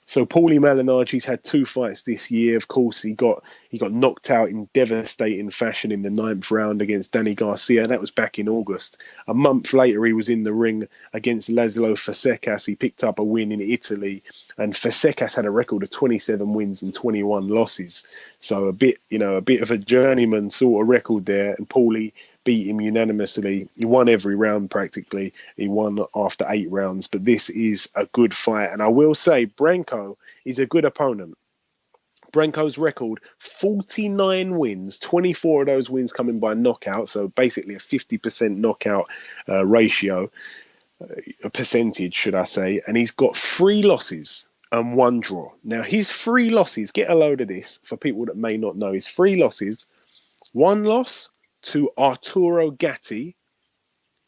So Paulie Malignaggi's had 2 fights this year. Of course, he got knocked out in devastating fashion in the 9th round against Danny Garcia. That was back in August. A month later, he was in the ring against Laszlo Fazekas. He picked up a win in Italy, and Fazekas had a record of 27 wins and 21 losses. So a bit of a journeyman sort of record there. And Paulie beat him unanimously. He won every round practically. He won after 8 rounds. But this is a good fight. And I will say, Branco is a good opponent. Branco's record, 49 wins, 24 of those wins coming by knockout. So basically a 50% knockout ratio, a percentage, should I say. And he's got 3 losses and 1 draw. Now, his 3 losses, get a load of this for people that may not know. His 3 losses, 1 loss to Arturo Gatti.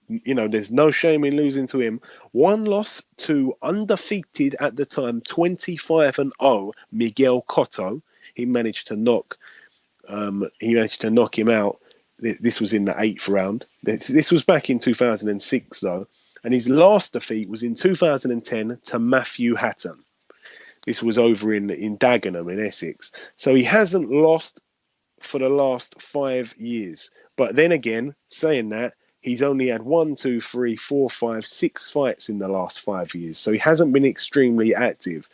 There's no shame in losing to him. 1 loss to undefeated at the time, 25-0, Miguel Cotto. He managed to knock him out. This was in the 8th round. This was back in 2006 though. And his last defeat was in 2010 to Matthew Hatton. This was over in Dagenham in Essex. So he hasn't lost for the last 5 years. But then again, saying that, he's only had 1, 2, 3, 4, 5, 6 fights in the last 5 years. So he hasn't been extremely active.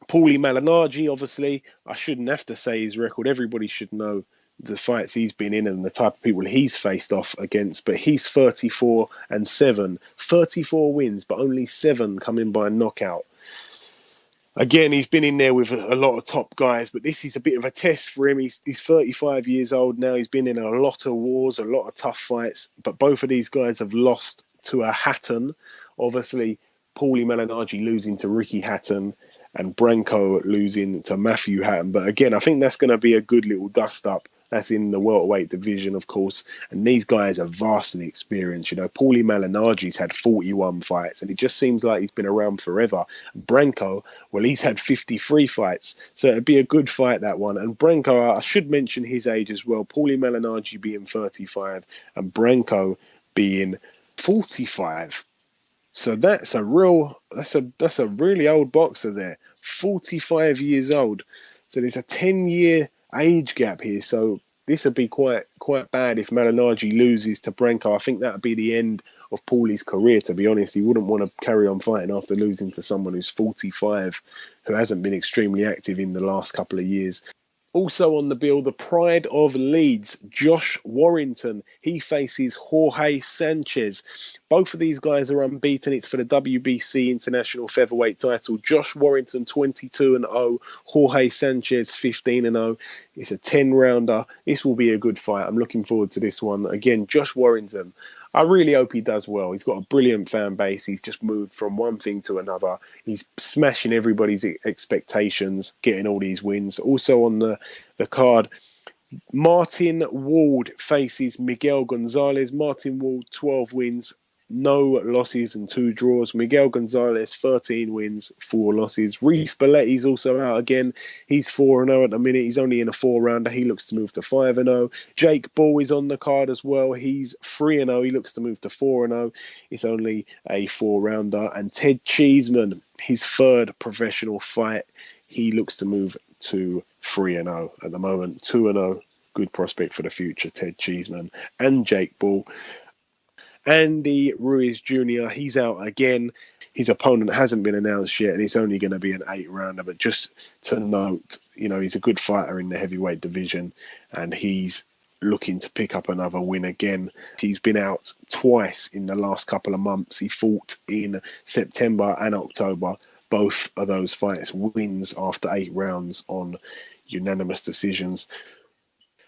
Paulie Malignaggi, obviously, I shouldn't have to say his record. Everybody should know the fights he's been in and the type of people he's faced off against. But he's 34-7. 34 wins, but only 7 coming by knockout. Again, he's been in there with a lot of top guys, but this is a bit of a test for him. He's 35 years old now. He's been in a lot of wars, a lot of tough fights, but both of these guys have lost to a Hatton. Obviously, Paulie Malignaggi losing to Ricky Hatton and Branko losing to Matthew Hatton. But again, I think that's going to be a good little dust-up. That's in the welterweight division, of course. And these guys are vastly experienced. You know, Paulie Malignaggi's had 41 fights, and it just seems like he's been around forever. Branko, well, he's had 53 fights. So it'd be a good fight, that one. And Branko, I should mention his age as well. Paulie Malignaggi being 35 and Branko being 45. So that's a really old boxer there. 45 years old. So there's a 10-year age gap here, so this would be quite bad if Malignaggi loses to Branko. I think that would be the end of Paulie's career, to be honest. He wouldn't want to carry on fighting after losing to someone who's 45, who hasn't been extremely active in the last couple of years. Also on the bill, the pride of Leeds, Josh Warrington. He faces Jorge Sanchez. Both of these guys are unbeaten. It's for the WBC International Featherweight title. Josh Warrington 22-0, Jorge Sanchez 15-0. It's a 10-rounder. This will be a good fight. I'm looking forward to this one. Again, Josh Warrington, I really hope he does well. He's got a brilliant fan base. He's just moved from one thing to another. He's smashing everybody's expectations, getting all these wins. Also on the card, Martin Ward faces Miguel Gonzalez. Martin Ward, 12 wins, no losses and 2 draws. Miguel Gonzalez, 13 wins, 4 losses. Reece Balletti's also out again. He's 4-0 at the minute. He's only in a 4-rounder. He looks to move to 5-0. Jake Bull is on the card as well. He's 3-0. He looks to move to 4-0. It's only a 4-rounder. And Ted Cheeseman, his 3rd professional fight, he looks to move to 3-0 at the moment. 2-0. Good prospect for the future, Ted Cheeseman. And Jake Bull. Andy Ruiz Jr., he's out again. His opponent hasn't been announced yet, and it's only going to be an 8-rounder. But just to note, you know, he's a good fighter in the heavyweight division, and he's looking to pick up another win again. He's been out twice in the last couple of months. He fought in September and October. Both of those fights wins after 8 rounds on unanimous decisions.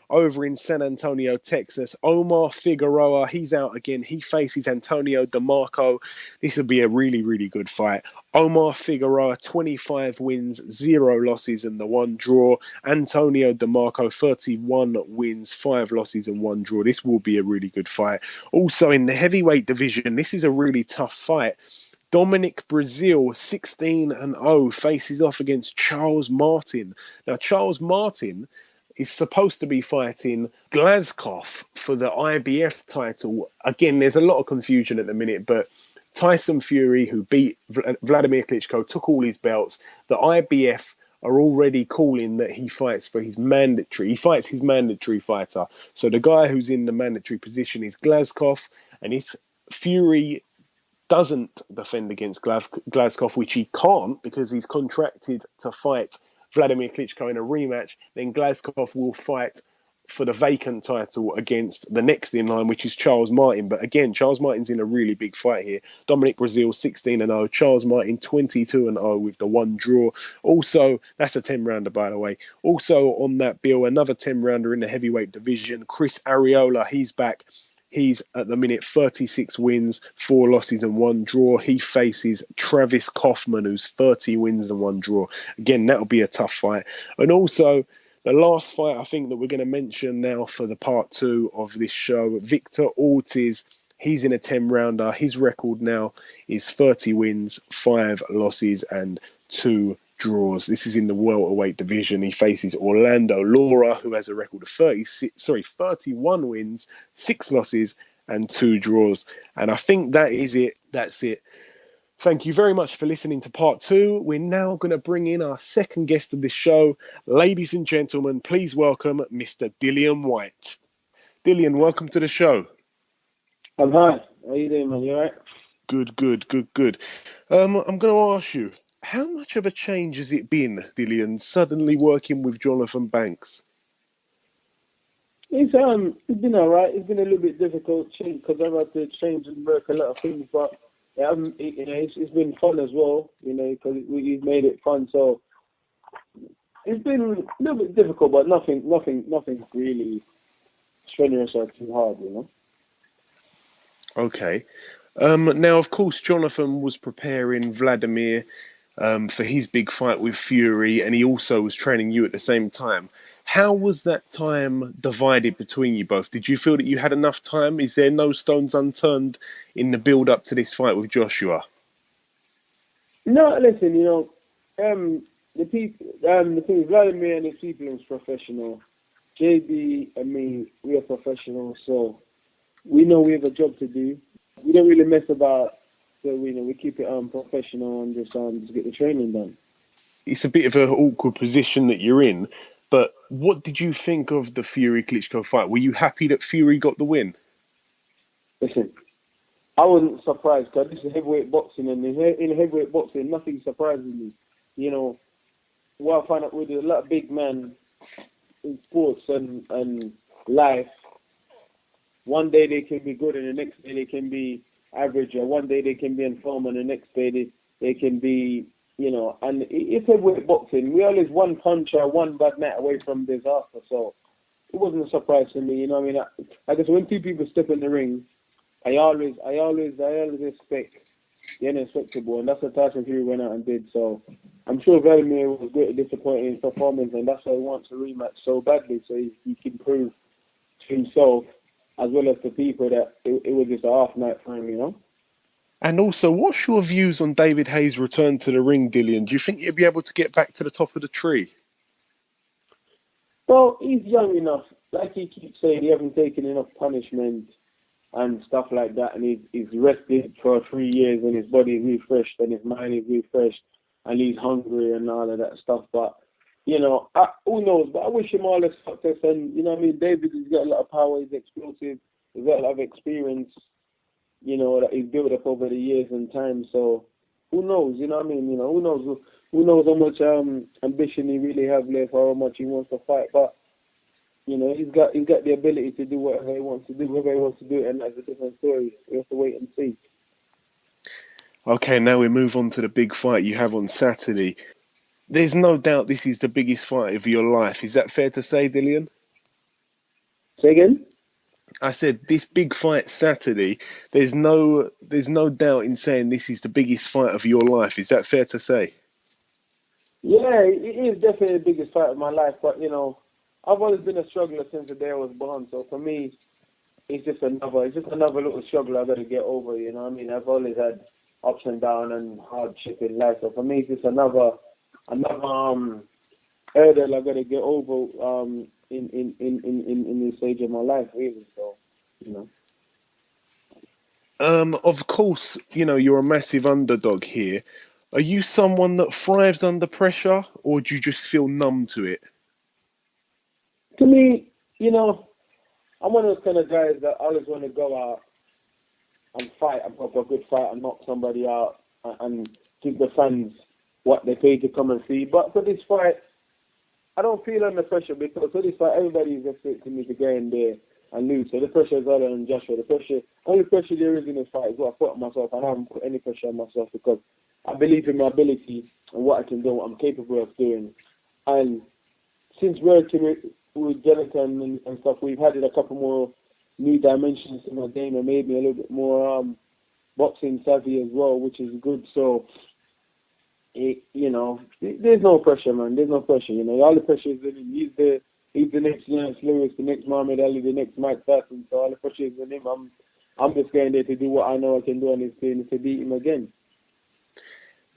Over in San Antonio, Texas, Omar Figueroa, he's out again. He faces Antonio DeMarco. This will be a really, really good fight. Omar Figueroa, 25 wins, 0 losses and the 1 draw. Antonio DeMarco, 31 wins, 5 losses and 1 draw. This will be a really good fight. Also in the heavyweight division, this is a really tough fight. Dominic Brazil, 16-0, faces off against Charles Martin. Now, Charles Martin is supposed to be fighting Glazkov for the IBF title. Again, there's a lot of confusion at the minute, but Tyson Fury, who beat Vladimir Klitschko, took all his belts. The IBF are already calling that he fights for his mandatory. He fights his mandatory fighter. So the guy who's in the mandatory position is Glazkov, and if Fury doesn't defend against Glazkov, which he can't because he's contracted to fight Vladimir Klitschko in a rematch, then Glazkov will fight for the vacant title against the next in line, which is Charles Martin. But again, Charles Martin's in a really big fight here. Dominic Brazil, 16-0. Charles Martin, 22-0 with the 1 draw. Also, that's a 10-rounder, by the way. Also on that bill, another 10-rounder in the heavyweight division. Chris Arreola, he's back. He's at the minute 36 wins, 4 losses and 1 draw. He faces Travis Kaufman, who's 30 wins and 1 draw. Again, that'll be a tough fight. And also, the last fight I think that we're going to mention now for the part 2 of this show, Victor Ortiz. He's in a 10-rounder. His record now is 30 wins, 5 losses and 2 draws. This is in the welterweight division. He faces Orlando Lara, who has a record of 31 wins, 6 losses and 2 draws. And I think that is it. That's it Thank you very much for listening to part 2. We're now going to bring in our second guest of this show. Ladies and gentlemen, please welcome Mr. Dillian Whyte. Dillian, welcome to the show. I'm hi. How you doing, man? You alright? Good. I'm going to ask you, how much of a change has it been, Dillian, suddenly working with Jonathan Banks? It's been alright. It's been a little bit difficult because I've had to change and work a lot of things, but it's been fun as well. Because we've made it fun. So it's been a little bit difficult, but nothing really strenuous or too hard. Okay. Now, of course, Jonathan was preparing Vladimir for his big fight with Fury, and he also was training you at the same time. How was that time divided between you both? Did you feel that you had enough time? Is there no stones unturned in the build-up to this fight with Joshua? No, listen, the thing, Vladimir and his people is professional. JB and me, we are professionals, so we know we have a job to do. We don't really mess about, so we keep it professional and just get the training done. It's a bit of an awkward position that you're in, but what did you think of the Fury-Klitschko fight? Were you happy that Fury got the win? Listen, I wasn't surprised because this is heavyweight boxing, and in heavyweight boxing, nothing surprises me. What I find out with a lot of big men in sports and life, one day they can be good and the next day they can be average, or one day they can be in form and the next day they can be, and it's heavyweight boxing. We always one punch or one bad night away from disaster, so it wasn't a surprise to me. I guess when two people step in the ring, I always expect the unexpectable, and that's what Tyson Fury went out and did. So I'm sure Vladimir was greatly disappointed in his performance, and that's why he wants a rematch so badly, so he can prove to himself as well as to people that it was just a half night for him, And also, what's your views on David Haye's return to the ring, Dillian? Do you think he'll be able to get back to the top of the tree? Well, he's young enough. Like he keeps saying, he hasn't taken enough punishment and stuff like that, and he's rested for 3 years, and his body is refreshed, and his mind is refreshed, and he's hungry and all of that stuff. But, who knows? But I wish him all the success, and, David has got a lot of power, he's explosive, he's got a lot of experience, that he's built up over the years and time. So who knows? Who knows how much ambition he really have left, or how much he wants to fight. But he's got the ability to do whatever he wants to do, and that's a different story. We have to wait and see. Okay, now we move on to the big fight you have on Saturday. There's no doubt this is the biggest fight of your life. Is that fair to say, Dillian? Say again? I said this big fight Saturday, there's no doubt in saying this is the biggest fight of your life. Is that fair to say? Yeah, it is definitely the biggest fight of my life. But, I've always been a struggler since the day I was born. So for me, it's just another little struggle I've got to get over. I've always had ups and downs and hardship in life. So for me, it's just another hurdle I've got to get over in this stage of my life, really. So, Of course, you're a massive underdog here. Are you someone that thrives under pressure, or do you just feel numb to it? To me, I'm one of those kind of guys that always want to go out and fight, and put up a good fight and knock somebody out and give the fans what they pay to come and see. But for this fight, I don't feel under pressure, because for this fight, everybody is expecting me to go in there and lose. So the pressure is all on Joshua. Only pressure there is in this fight is what I put on myself. I haven't put any pressure on myself, because I believe in my ability and what I can do, what I'm capable of doing. And since working with Jonathan and stuff, we've added a couple more new dimensions to my game, and made me a little bit more boxing savvy as well, which is good. So, there's no pressure, man. There's no pressure. All the pressure is in him. He's the next Lance Lewis, the next Muhammad Ali, the next Mike Tyson. So all the pressure is in him. I'm just going there to do what I know I can do, and it's to beat him again.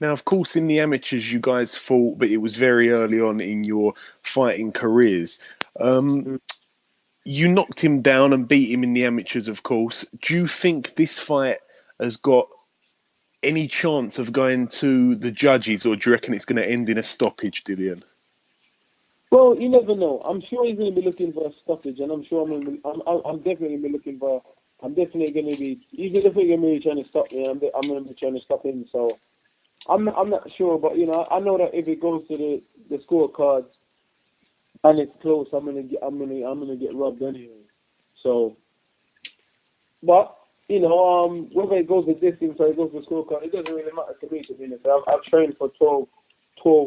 Now, of course, in the amateurs, you guys fought, but it was very early on in your fighting careers. You knocked him down and beat him in the amateurs, of course. Do you think this fight has got any chance of going to the judges, or do you reckon it's going to end in a stoppage, Dillian? Well, you never know. I'm sure he's going to be looking for a stoppage, and I'm sure I'm definitely going to be looking for. I'm definitely going to be. He's definitely going to be trying to stop me. I'm going to be trying to stop him. So I'm not sure, but I know that if it goes to the scorecards and it's close, I'm gonna get robbed anyway. So, but whether it goes the distance or it goes to the scorecard, it doesn't really matter to me. To be honest, I've trained for 12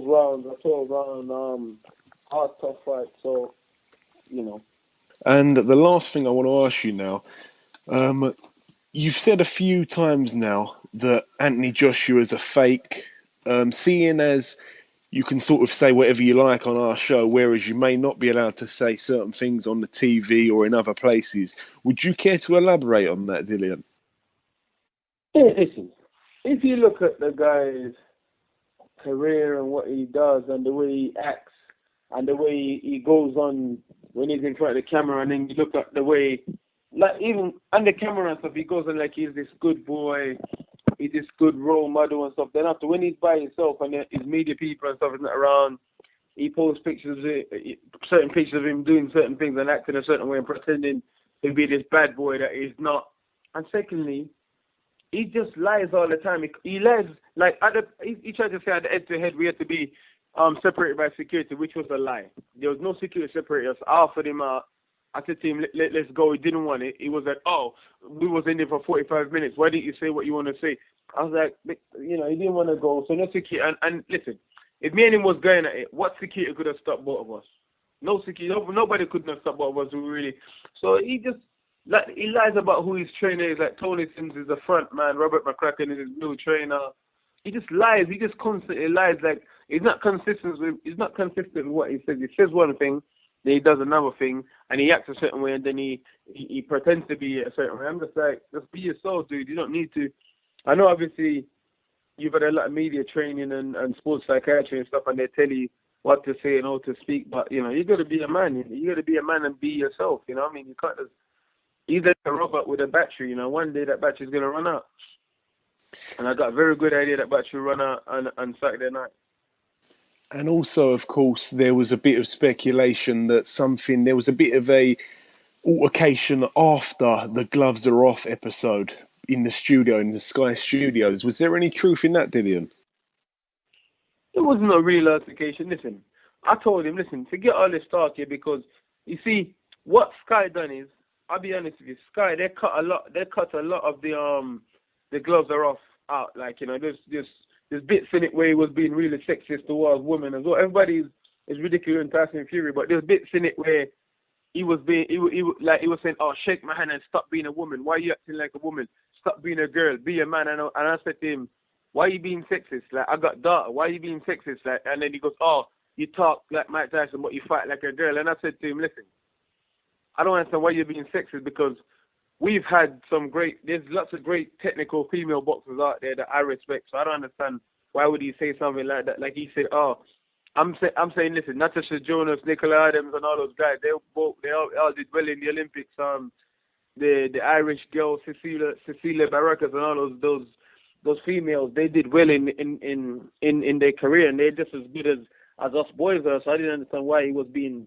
rounds, a 12-round hard tough fight. So, And the last thing I want to ask you now, you've said a few times now that Anthony Joshua is a fake. Seeing as you can sort of say whatever you like on our show, whereas you may not be allowed to say certain things on the TV or in other places, would you care to elaborate on that, Dillian? Yeah, listen, if you look at the guy's career and what he does and the way he acts and the way he goes on when he's in front of the camera, and then you look at the way, like even under camera and stuff, he goes on like he's this good boy, he's this good role model and stuff. Then after, when he's by himself and his media people and stuff is not around, he posts certain pictures of him doing certain things and acting a certain way and pretending to be this bad boy that he's not. And secondly, he just lies all the time. He lies like he tried to say at the head to head we had to be separated by security, which was a lie. There was no security separating us. I offered him I said to him, let's go. He didn't want it. He was like, oh, we was in there for 45 minutes. Why didn't you say what you want to say? I was like, he didn't want to go. So no security. And listen, if me and him was going at it, what security could have stopped both of us? No security. Nobody could have stopped both of us. Really. So he just, he lies about who his trainer is. Like Tony Sims is the front man. Robert McCracken is his new trainer. He just lies. He just constantly lies. Like, he's not consistent with what he says. He says one thing, then he does another thing, and he acts a certain way, and then he pretends to be a certain way. I'm just like, just be yourself, dude. You don't need to. I know, obviously, you've had a lot of media training and sports psychiatry and stuff, and they tell you what to say and how to speak, but, you got to be a man. You got to be a man and be yourself, I mean, you can't just, he's like a robot with a battery, one day that battery's going to run out. And I got a very good idea that battery run out on Saturday night. And also, of course, there was a bit of speculation that there was a bit of a altercation after the Gloves Are Off episode in the studio, in the Sky Studios. Was there any truth in that, Dillian? There wasn't a real altercation. Listen, I told him, forget all this talk here, because, you see, what Sky done is, I'll be honest with you, Sky, they cut a lot of the Gloves Are Off out. Like, there's bits in it where he was being really sexist towards women as well. Everybody is ridiculing Tyson and Fury, but there's bits in it where he was saying, oh, shake my hand and stop being a woman. Why are you acting like a woman? Stop being a girl. Be a man. And I said to him, why are you being sexist? Like, I got daughter. Why are you being sexist? Like, and then he goes, oh, you talk like Mike Tyson, but you fight like a girl. And I said to him, listen, I don't understand why you're being sexist, because we've had there's lots of great technical female boxers out there that I respect. So I don't understand why would he say something like that. Like he said, oh, I'm saying, listen, Natasha Jonas, Nicola Adams, and all those guys, they all did well in the Olympics. The Irish girl Cecilia Barakas and all those females, they did well in their career, and they're just as good as us boys are. So I didn't understand why he was being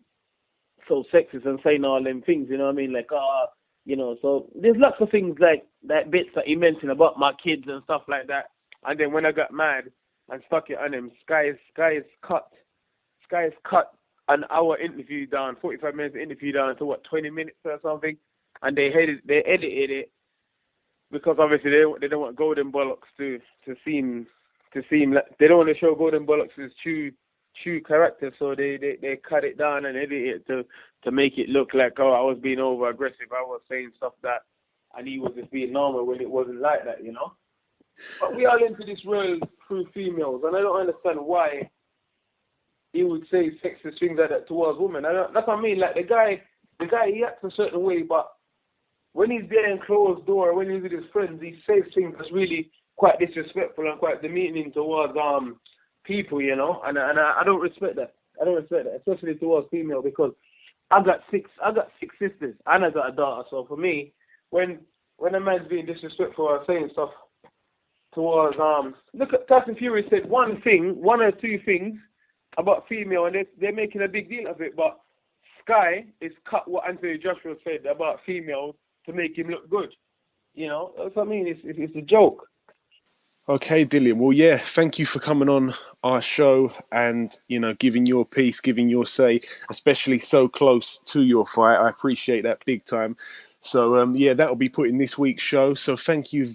so sexist and saying all them things. You know what I mean? Like, so there's lots of things like that bits that he mentioned about my kids and stuff like that. And then when I got mad and stuck it on him, Sky's cut an hour interview down, 45 minutes interview down to 20 minutes or something, and they edited it because obviously they don't want Golden Bollocks to seem like, they don't want to show Golden Bollocks' true character, so they cut it down and edit it to make it look like, oh, I was being over aggressive, I was saying stuff that, and he was just being normal when it wasn't like that, But we all into this world through females, and I don't understand why he would say sexist things like that towards women. That's what I mean. Like the guy, he acts a certain way, but when he's there in closed door, when he's with his friends, he says things that's really quite disrespectful and quite demeaning towards people, And I don't respect that. Especially towards female, because I got six sisters and I got a daughter. So for me, when a man's being disrespectful or saying stuff towards look at Tyson Fury said one or two things about female, and they're making a big deal of it. But Sky is cut what Anthony Joshua said about females to make him look good. You know, that's what I mean. It's a joke. Okay, Dillian. Well, yeah, thank you for coming on our show and, you know, giving your piece, giving your say, especially so close to your fight. I appreciate that big time. So, yeah, that'll be put in this week's show. So thank you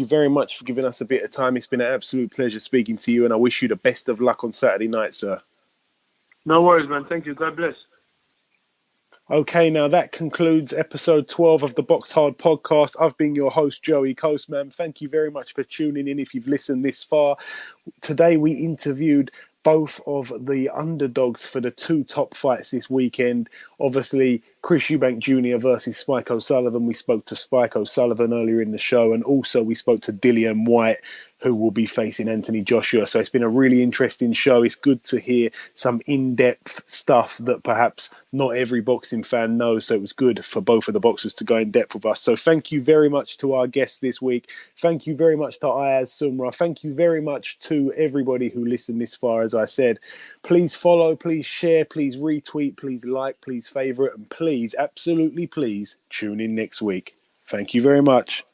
very much for giving us a bit of time. It's been an absolute pleasure speaking to you, and I wish you the best of luck on Saturday night, sir. No worries, man. Thank you. God bless. Okay, now that concludes episode 12 of the BoxHard Podcast. I've been your host, Joey Coastman. Thank you very much for tuning in if you've listened this far. Today we interviewed both of the underdogs for the two top fights this weekend. Obviously, Chris Eubank Jr. versus Spike O'Sullivan. We spoke to Spike O'Sullivan earlier in the show, and also we spoke to Dillian Whyte, who will be facing Anthony Joshua. So it's been a really interesting show. It's good to hear some in-depth stuff that perhaps not every boxing fan knows. So it was good for both of the boxers to go in depth with us. So thank you very much to our guests this week. Thank you very much to Ayaz Sumra. Thank you very much to everybody who listened this far. As I said, please follow, please share, please retweet, please like, please favorite, and please, absolutely please, tune in next week. Thank you very much.